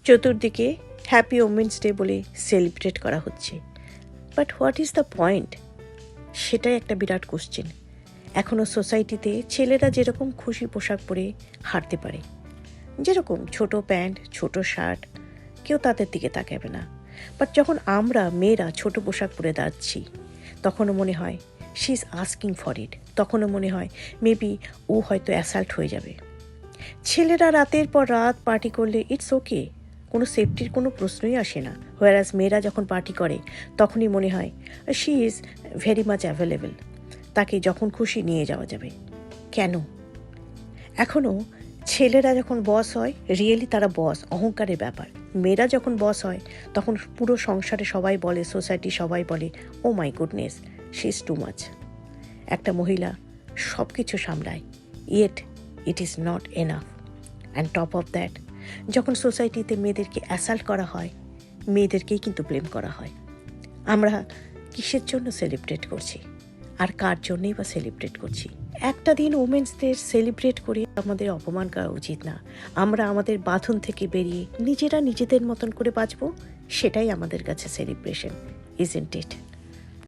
চতুর্দিকে happy women's day বলে celebrate করা হচ্ছে, but what is the point? সেটাই একটা বিরাট কোশ্চেন। এখনও সোসাইটিতে ছেলেরা যেরকম খুশি পোশাক পরে হাঁটতে পারে, যেরকম ছোট প্যান্ট, ছোট শার্ট, কেউ তাদের দিকে তাকাবে না। বাট যখন আমরা মেয়েরা ছোট পোশাক পরে দাঁড়াচ্ছি, তখনও মনে হয় she is asking for it. তখনও মনে হয় মেবি ও হয়তো অ্যাসাল্ট হয়ে যাবে। ছেলেরা রাতের পর রাত পার্টি করলে ইটস ওকে, কোনো সেফটির কোনো প্রশ্নই আসে না। হোয়ারাস মেয়েরা যখন পার্টি করে তখনই মনে হয় she is very much available, তাকে যখন খুশি নিয়ে যাওয়া যাবে। কেন? এখনও ছেলেরা যখন বস হয়, রিয়েলি তারা বস, অহংকারের ব্যাপার। মেয়েরা যখন বস হয় তখন পুরো সংসারে সবাই বলে, সোসাইটি সবাই বলে, oh my goodness, she is too much. একটা মহিলা সব কিছু সামলায়, yet it is not enough. And top of that, যখন সোসাইটিতে মেয়েদেরকে অ্যাসাল্ট করা হয়, মেয়েদেরকেই কিন্তু ব্লেম করা হয়। আমরা কিসের জন্য সেলিব্রেট করছি, আর কার জন্যই বা সেলিব্রেট করছি? একটা দিন ওমেন্সদের সেলিব্রেট করে আমাদের অপমান করা উচিত না। আমরা আমাদের বাঁধন থেকে বেরিয়ে নিজেরা নিজেদের মতন করে বাঁচবো, সেটাই আমাদের কাছে সেলিব্রেশন, ইজন্ট ইট?